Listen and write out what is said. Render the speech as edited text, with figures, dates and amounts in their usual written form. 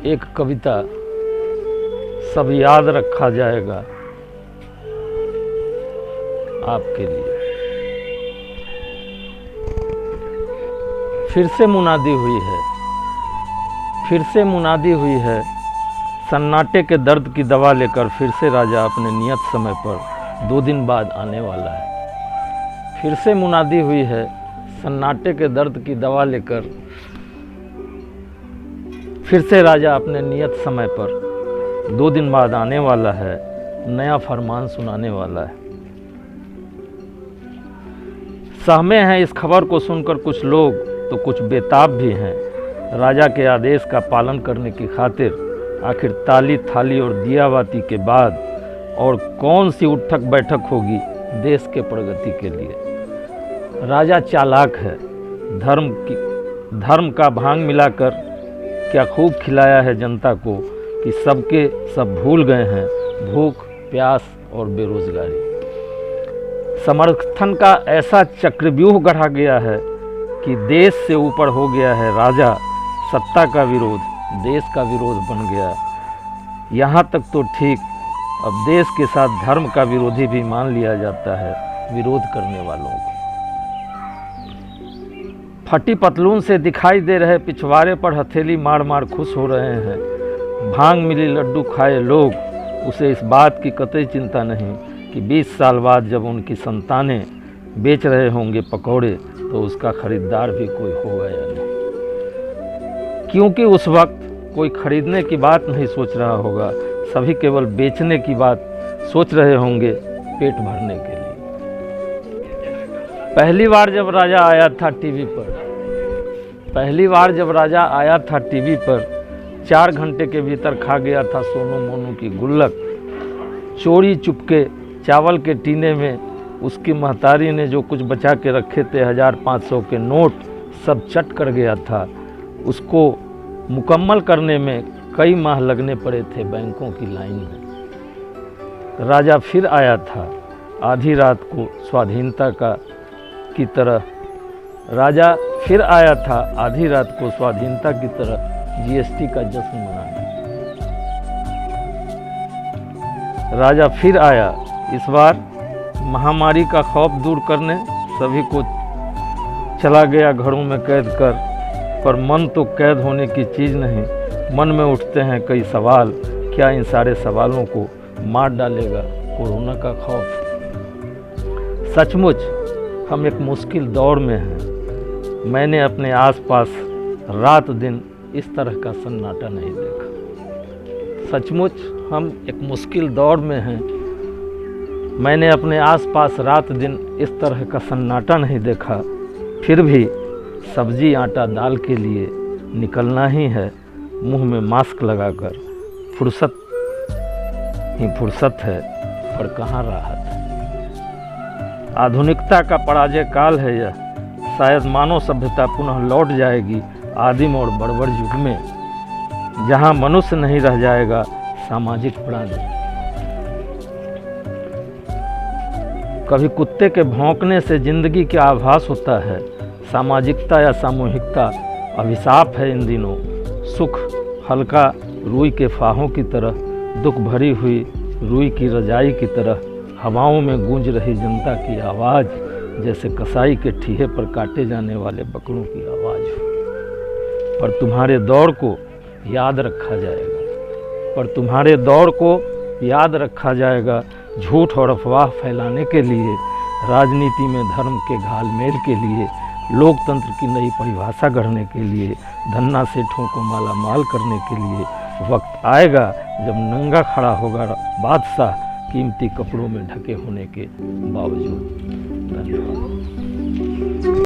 एक कविता सब याद रखा जाएगा आपके लिए। फिर से मुनादी हुई है, फिर से मुनादी हुई है, सन्नाटे के दर्द की दवा लेकर फिर से राजा अपने नियत समय पर 2 दिन बाद आने वाला है। फिर से मुनादी हुई है, सन्नाटे के दर्द की दवा लेकर फिर से राजा अपने नियत समय पर 2 दिन बाद आने वाला है, नया फरमान सुनाने वाला है। सहमे हैं इस खबर को सुनकर कुछ लोग, तो कुछ बेताब भी हैं। राजा के आदेश का पालन करने की खातिर आखिर ताली थाली और दियाबाती के बाद और कौन सी उठक बैठक होगी देश के प्रगति के लिए। राजा चालाक है, धर्म का भांग मिलाकर क्या खूब खिलाया है जनता को कि सबके सब भूल गए हैं भूख, प्यास और बेरोजगारी। समर्थन का ऐसा चक्रव्यूह गढ़ा गया है कि देश से ऊपर हो गया है राजा, सत्ता का विरोध देश का विरोध बन गया। यहाँ तक तो ठीक, अब देश के साथ धर्म का विरोधी भी मान लिया जाता है विरोध करने वालों को। फटी पतलून से दिखाई दे रहे पिछवाड़े पर हथेली मार मार खुश हो रहे हैं। भांग मिली लड्डू खाए लोग, उसे इस बात की कतई चिंता नहीं कि 20 साल बाद जब उनकी संतानें बेच रहे होंगे पकौड़े तो उसका खरीदार भी कोई होगा या नहीं। क्योंकि उस वक्त कोई खरीदने की बात नहीं सोच रहा होगा, सभी केवल बेचने की बात सोच रहे होंगे पेट भरने के लिए। पहली बार जब राजा आया था टीवी पर 4 घंटे के भीतर खा गया था सोनू मोनू की गुल्लक। चोरी चुपके चावल के टीने में उसकी महतारी ने जो कुछ बचा के रखे थे 1500 के नोट सब चट कर गया था। उसको मुकम्मल करने में कई माह लगने पड़े थे बैंकों की लाइन में। राजा फिर आया था आधी रात को स्वाधीनता की तरह जीएसटी का जश्न मनाने। राजा फिर आया इस बार महामारी का खौफ दूर करने, सभी को चला गया घरों में कैद कर। पर मन तो कैद होने की चीज़ नहीं, मन में उठते हैं कई सवाल। क्या इन सारे सवालों को मार डालेगा कोरोना का खौफ? सचमुच हम एक मुश्किल दौर में हैं। मैंने अपने आसपास रात दिन इस तरह का सन्नाटा नहीं देखा। सचमुच हम एक मुश्किल दौर में हैं। मैंने अपने आसपास रात दिन इस तरह का सन्नाटा नहीं देखा। फिर भी सब्जी आटा दाल के लिए निकलना ही है, मुंह में मास्क लगाकर। फुर्सत ही फुर्सत है, पर कहाँ राहत है। आधुनिकता का पराजय काल है यह। शायद मानव सभ्यता पुनः लौट जाएगी आदिम और बर्बर युग में, जहाँ मनुष्य नहीं रह जाएगा सामाजिक प्राणी। कभी कुत्ते के भौंकने से जिंदगी का आभास होता है। सामाजिकता या सामूहिकता अभिशाप है इन दिनों। सुख हल्का रुई के फाहों की तरह, दुख भरी हुई रुई की रजाई की तरह हवाओं में गूंज रही जनता की आवाज़, जैसे कसाई के ठीहे पर काटे जाने वाले बकरों की आवाज़ हो। पर तुम्हारे दौर को याद रखा जाएगा, झूठ और अफवाह फैलाने के लिए, राजनीति में धर्म के घालमेल के लिए, लोकतंत्र की नई परिभाषा गढ़ने के लिए, धन्ना सेठों को मालामाल करने के लिए। वक्त आएगा जब नंगा खड़ा होगा बादशाह कीमती कपड़ों में ढके होने के बावजूद। धन्यवाद।